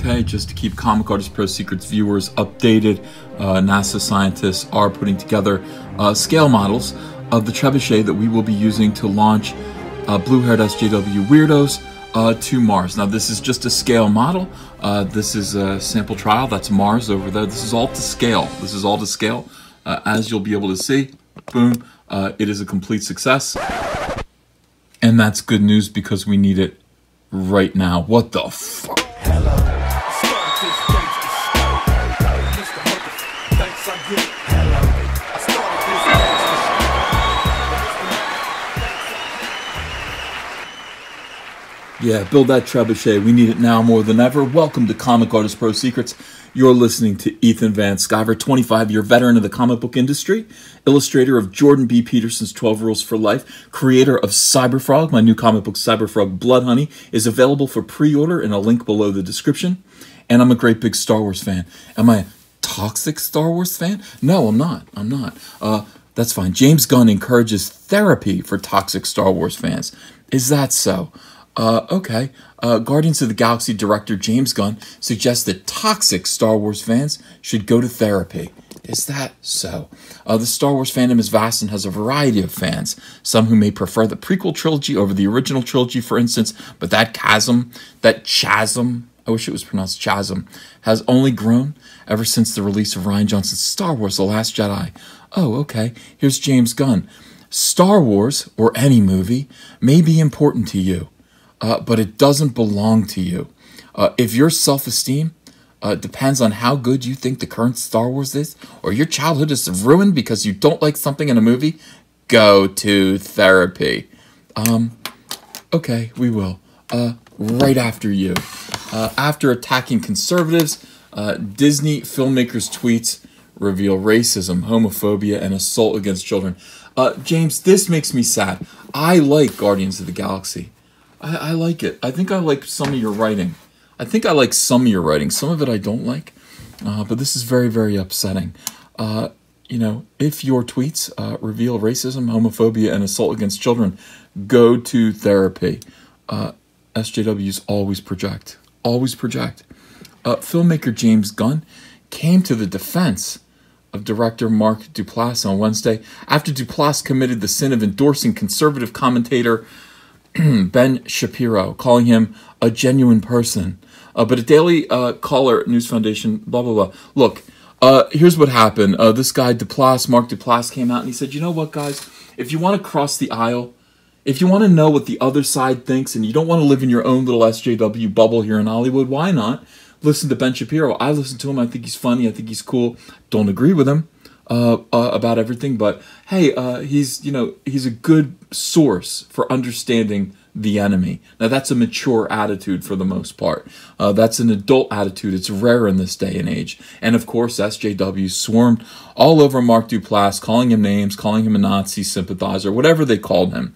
Okay, just to keep Comic Artist Pro Secrets viewers updated, NASA scientists are putting together scale models of the Trebuchet that we will be using to launch blue-haired SJW weirdos to Mars. Now, this is just a scale model. This is a sample trial. That's Mars over there. This is all to scale. This is all to scale. As you'll be able to see, boom, it is a complete success. And that's good news because we need it right now. What the fuck? Yeah, build that trebuchet. We need it now more than ever. Welcome to Comic Artist Pro Secrets. You're listening to Ethan Van Sciver, 25-year veteran of the comic book industry, illustrator of Jordan B. Peterson's 12 Rules for Life, creator of Cyberfrog. My new comic book, Cyberfrog Blood Honey, is available for pre-order in a link below the description. And I'm a great big Star Wars fan. Am I a toxic Star Wars fan? No, I'm not. I'm not. That's fine. James Gunn encourages therapy for toxic Star Wars fans. Is that so? Okay. Guardians of the Galaxy director James Gunn suggests that toxic Star Wars fans should go to therapy. Is that so? The Star Wars fandom is vast and has a variety of fans. Some who may prefer the prequel trilogy over the original trilogy, for instance, but that chasm, I wish it was pronounced chasm, has only grown ever since the release of Rian Johnson's Star Wars: The Last Jedi. Oh, okay. Here's James Gunn. Star Wars, or any movie, may be important to you. But it doesn't belong to you. If your self-esteem depends on how good you think the current Star Wars is, or your childhood is ruined because you don't like something in a movie, go to therapy. Okay, we will. Right after you. After attacking conservatives, Disney filmmakers' tweets reveal racism, homophobia, and assault against children. James, this makes me sad. I like Guardians of the Galaxy. I like it. I think I like some of your writing. Some of it I don't like. But this is very, very upsetting. You know, if your tweets reveal racism, homophobia, and assault against children, go to therapy. SJWs always project. Always project. Filmmaker James Gunn came to the defense of director Mark Duplass on Wednesday after Duplass committed the sin of endorsing conservative commentator Ben Shapiro, calling him a genuine person. But a Daily Caller News Foundation, blah, blah, blah. Look, here's what happened. This guy, Mark Duplass, came out and he said, you know what, guys? If you want to cross the aisle, if you want to know what the other side thinks and you don't want to live in your own little SJW bubble here in Hollywood, why not listen to Ben Shapiro? I listen to him. I think he's funny. I think he's cool. Don't agree with him about everything, but hey, he's a good source for understanding the enemy. Now that's a mature attitude for the most part. That's an adult attitude. It's rare in this day and age. And of course, SJWs swarmed all over Mark Duplass, calling him names, calling him a Nazi sympathizer, whatever they called him.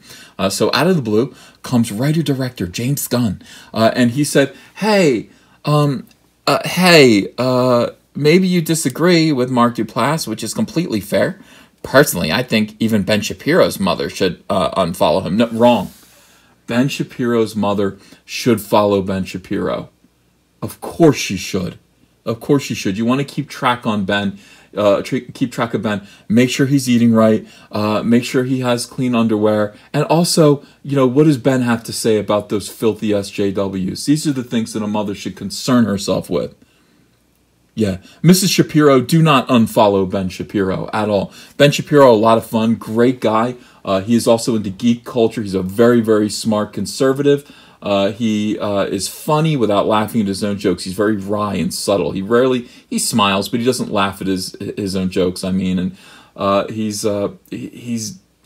So out of the blue comes writer-director James Gunn, and he said, hey, maybe you disagree with Mark Duplass, which is completely fair. Personally, I think even Ben Shapiro's mother should unfollow him. No, wrong. Ben Shapiro's mother should follow Ben Shapiro. Of course she should. Of course she should. You want to keep track on Ben. Keep track of Ben. Make sure he's eating right. Make sure he has clean underwear. And also, you know, what does Ben have to say about those filthy SJWs? These are the things that a mother should concern herself with. Yeah, Mrs. Shapiro, do not unfollow Ben Shapiro at all. Ben Shapiro, a lot of fun, great guy. He is also into geek culture. He's a very, very smart conservative. He is funny without laughing at his own jokes. He's very wry and subtle. He smiles, but he doesn't laugh at his own jokes, I mean. And he's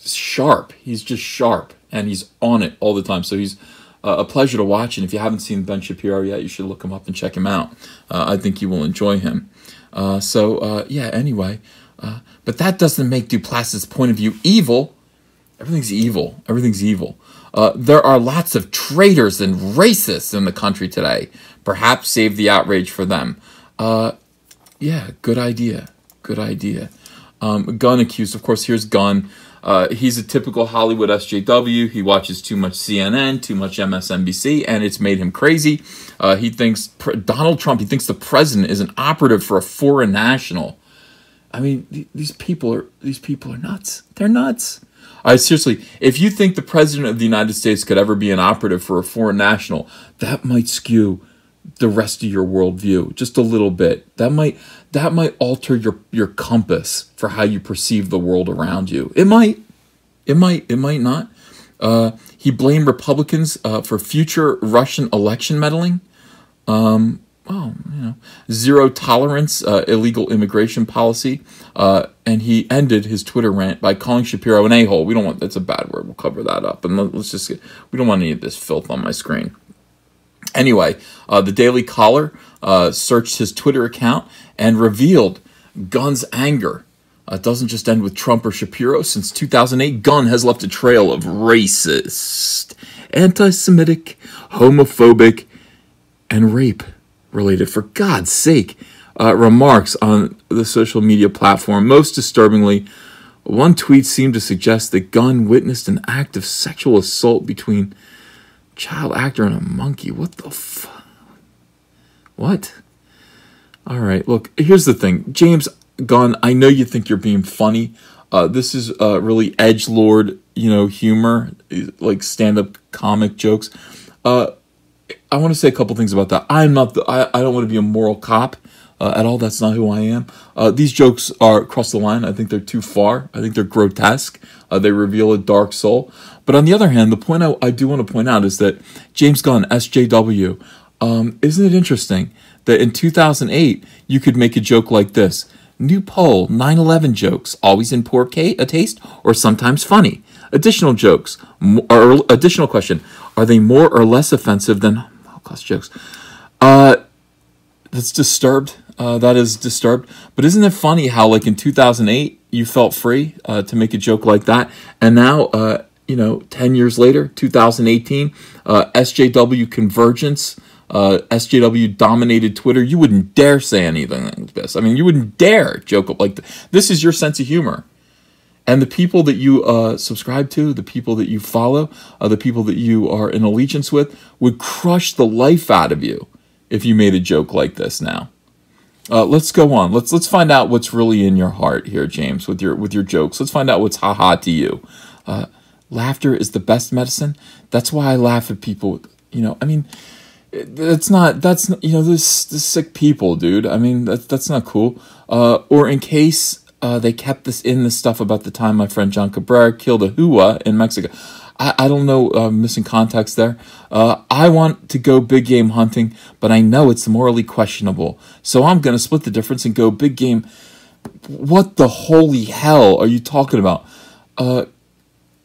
sharp. He's just sharp, and he's on it all the time. So he's a pleasure to watch, and if you haven't seen Ben Shapiro yet, you should look him up and check him out. I think you will enjoy him. Yeah, anyway. But that doesn't make Duplass's point of view evil. Everything's evil. Everything's evil. There are lots of traitors and racists in the country today. Perhaps save the outrage for them. Yeah, good idea. Good idea. Gunn accused, of course, here's Gunn. He's a typical Hollywood SJW. He watches too much CNN, too much MSNBC, and it's made him crazy. He thinks Donald Trump, he thinks the president is an operative for a foreign national. I mean, these people are nuts. They're nuts. Seriously, if you think the president of the United States could ever be an operative for a foreign national, that might skew the rest of your worldview just a little bit. That might alter your compass for how you perceive the world around you. It might not. He blamed Republicans for future Russian election meddling. Zero tolerance, illegal immigration policy, and he ended his Twitter rant by calling Shapiro an a-hole. We don't want, that's a bad word. We'll cover that up, and we don't want any of this filth on my screen. Anyway, the Daily Caller searched his Twitter account and revealed Gunn's anger. It doesn't just end with Trump or Shapiro. Since 2008, Gunn has left a trail of racist, anti-Semitic, homophobic, and rape-related, for God's sake, remarks on the social media platform. Most disturbingly, one tweet seemed to suggest that Gunn witnessed an act of sexual assault between a child actor and a monkey. What the What? All right, look, here's the thing. James Gunn, I know you think you're being funny. This is really edgelord, humor, like stand-up comic jokes. I want to say a couple things about that. I don't want to be a moral cop at all. That's not who I am. These jokes are across the line. I think they're too far. I think they're grotesque. They reveal a dark soul. But on the other hand, the point I do want to point out is that James Gunn, SJW, isn't it interesting that in 2008, you could make a joke like this? New poll, 9/11 jokes, always in poor taste or sometimes funny. Additional jokes, or additional question, are they more or less offensive than Holocaust jokes? That's disturbed. That is disturbed. But isn't it funny how, like, in 2008, you felt free to make a joke like that, and now, 10 years later, 2018, SJW convergence, SJW dominated Twitter. You wouldn't dare say anything like this. I mean, you wouldn't dare joke up like this. This is your sense of humor. And the people that you subscribe to, the people that you follow, the people that you are in allegiance with, would crush the life out of you if you made a joke like this now. Let's go on. Let's find out what's really in your heart here, James, with your jokes. Let's find out what's ha-ha to you. Laughter is the best medicine. That's why I laugh at people. This sick people, dude. I mean, that's not cool. Or in case they kept this in the stuff about the time my friend John Cabrera killed a hua in Mexico. I don't know, missing context there. I want to go big game hunting, but I know it's morally questionable. So I'm going to split the difference and go big game. What the holy hell are you talking about?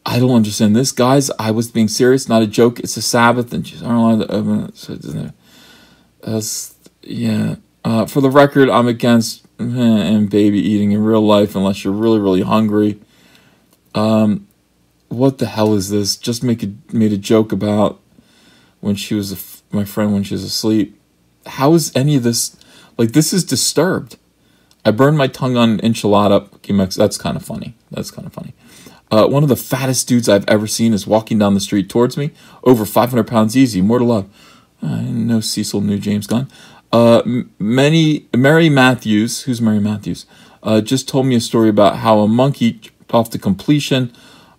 I don't understand this. Guys, I was being serious, not a joke. It's a Sabbath, and she's aren't allowed to... for the record, I'm against and baby eating in real life unless you're really, really hungry. What the hell is this? Just made a joke about when she was my friend when she was asleep. How is any of this... Like, this is disturbed. I burned my tongue on enchilada. That's kind of funny. One of the fattest dudes I've ever seen is walking down the street towards me. Over 500 pounds easy. More to love. I didn't know Cecil knew James Gunn. Mary Matthews, who's Mary Matthews, just told me a story about how a monkey jumped off to completion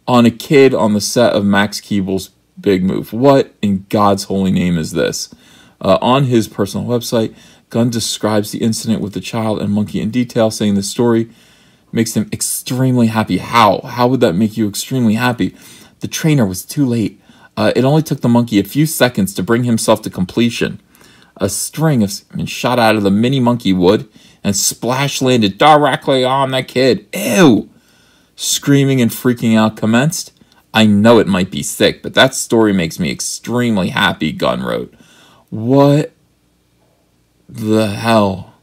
on a kid on the set of Max Keeble's Big Move. What in God's holy name is this? On his personal website, Gunn describes the incident with the child and monkey in detail, saying the story makes him extremely happy. How would that make you extremely happy? The trainer was too late. It only took the monkey a few seconds to bring himself to completion. A string of shot out of the mini monkey wood and splash landed directly on the kid. Ew! Screaming and freaking out commenced. I know it might be sick, but that story makes me extremely happy, Gunn wrote. What the hell?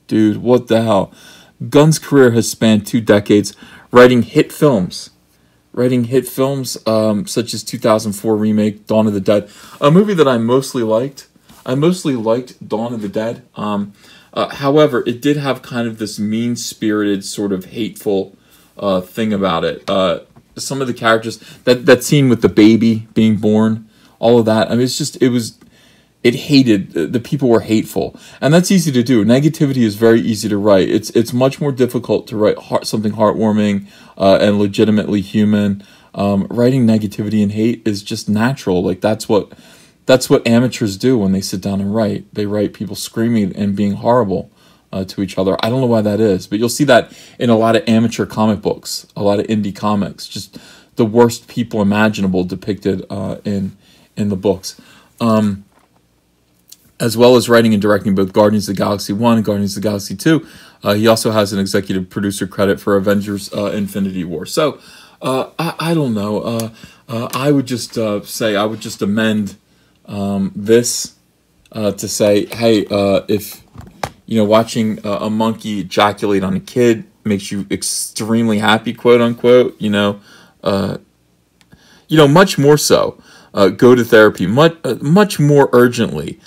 Dude, what the hell? Gunn's career has spanned 2 decades, writing hit films such as 2004 remake Dawn of the Dead, a movie that I mostly liked. I mostly liked Dawn of the Dead. However, it did have kind of this mean-spirited, sort of hateful thing about it. some of the characters, that scene with the baby being born, all of that. I mean, it hated, the people were hateful, and that's easy to do. Negativity is very easy to write. It's much more difficult to write something heartwarming and legitimately human. Writing negativity and hate is just natural. Like that's what amateurs do when they sit down and write. They write people screaming and being horrible to each other. I don't know why that is, but you'll see that in a lot of amateur comic books, a lot of indie comics. Just the worst people imaginable depicted in the books. As well as writing and directing both Guardians of the Galaxy 1 and Guardians of the Galaxy 2. He also has an executive producer credit for Avengers Infinity War. So, I don't know. I would just say, I would just amend this to say, hey, if, watching a monkey ejaculate on a kid makes you extremely happy, quote unquote, much more so, go to therapy much more urgently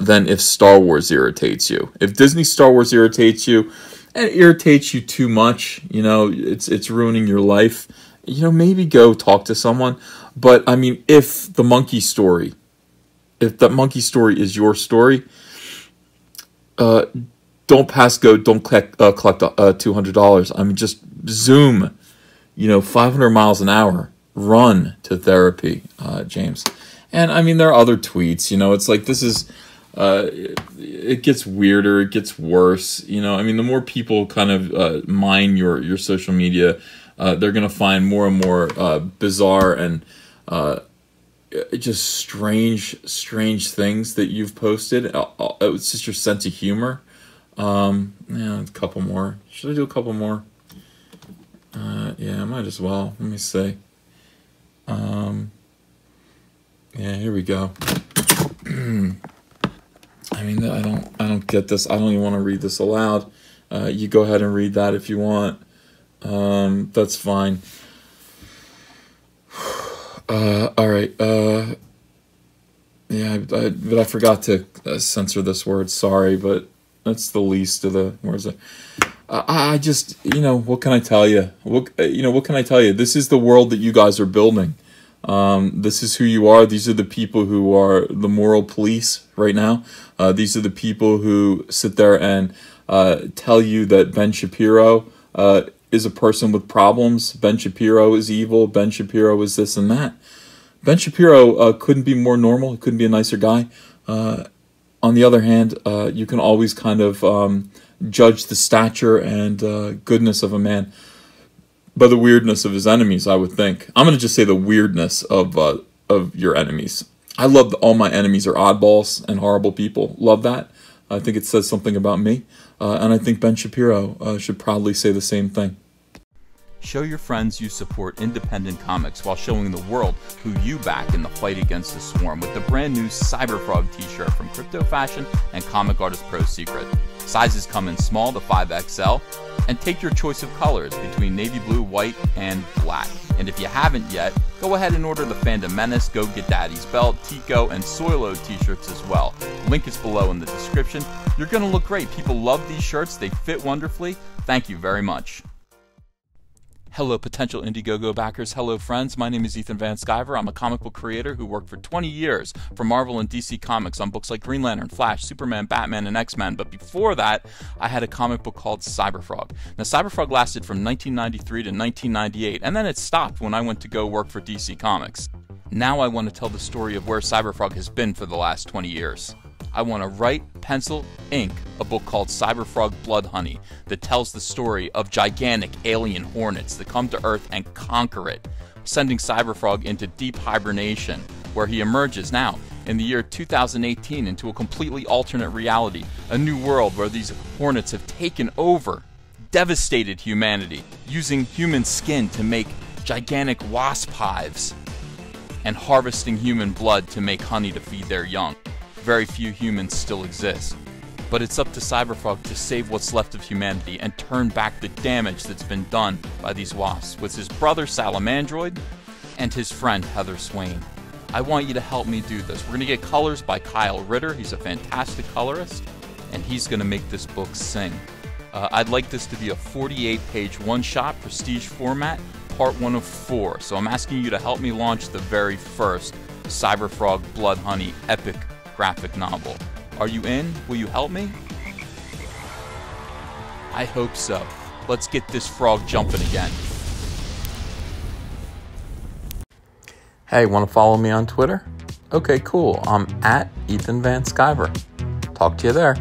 than if Star Wars irritates you. If Disney Star Wars irritates you, and it irritates you too much, it's ruining your life, maybe go talk to someone. But I mean, if that monkey story is your story, don't pass go, don't collect $200. I mean, just zoom, 500 miles an hour, run to therapy, James. And I mean, there are other tweets, it's like, this is, it gets weirder, it gets worse, I mean, the more people kind of mine your social media, they're going to find more and more bizarre and just strange things that you've posted. It's just your sense of humor. A couple more. Should I do a couple more? Yeah, I might as well. Let me see. Yeah, here we go. I mean, I don't get this. I don't even want to read this aloud. You go ahead and read that if you want. That's fine. All right. Yeah, but I forgot to censor this word. Sorry, but that's the least of the words. I just, what can I tell you? What can I tell you? This is the world that you guys are building. This is who you are. These are the people who are the moral police right now. These are the people who sit there and tell you that Ben Shapiro is a person with problems. Ben Shapiro is evil. Ben Shapiro is this and that. Ben Shapiro couldn't be more normal. He couldn't be a nicer guy. On the other hand, you can always kind of judge the stature and goodness of a man by the weirdness of his enemies, I would think. I'm going to just say the weirdness of your enemies. I love that all my enemies are oddballs and horrible people. Love that. I think it says something about me. And I think Ben Shapiro should proudly say the same thing. Show your friends you support independent comics while showing the world who you back in the fight against the swarm with the brand new Cyberfrog t-shirt from Crypto Fashion and Comic Artist Pro Secret. Sizes come in small to 5XL, and take your choice of colors between navy blue, white, and black. And if you haven't yet, go ahead and order the Fandom Menace, Go Get Daddy's Belt, Tico, and Soilo t-shirts as well. Link is below in the description. You're going to look great. People love these shirts. They fit wonderfully. Thank you very much. Hello potential Indiegogo backers, hello friends, my name is Ethan Van Sciver. I'm a comic book creator who worked for 20 years for Marvel and DC Comics on books like Green Lantern, Flash, Superman, Batman, and X-Men, but before that, I had a comic book called Cyberfrog. Now Cyberfrog lasted from 1993 to 1998, and then it stopped when I went to go work for DC Comics. Now I want to tell the story of where Cyberfrog has been for the last 20 years. I want to write, pencil, ink a book called Cyberfrog Blood Honey that tells the story of gigantic alien hornets that come to Earth and conquer it, sending Cyberfrog into deep hibernation, where he emerges now in the year 2018 into a completely alternate reality, a new world where these hornets have taken over, devastated humanity, using human skin to make gigantic wasp hives, and harvesting human blood to make honey to feed their young. Very few humans still exist, but it's up to Cyberfrog to save what's left of humanity and turn back the damage that's been done by these wasps with his brother Salamandroid and his friend Heather Swain. I want you to help me do this. We're going to get colors by Kyle Ritter. He's a fantastic colorist, and he's going to make this book sing. I'd like this to be a 48-page one-shot prestige format, part 1 of 4, so I'm asking you to help me launch the very first Cyberfrog Blood Honey epic graphic novel. Are you in? Will you help me? I hope so. Let's get this frog jumping again. Hey, want to follow me on Twitter? Okay, cool. I'm at Ethan Van Sciver. Talk to you there.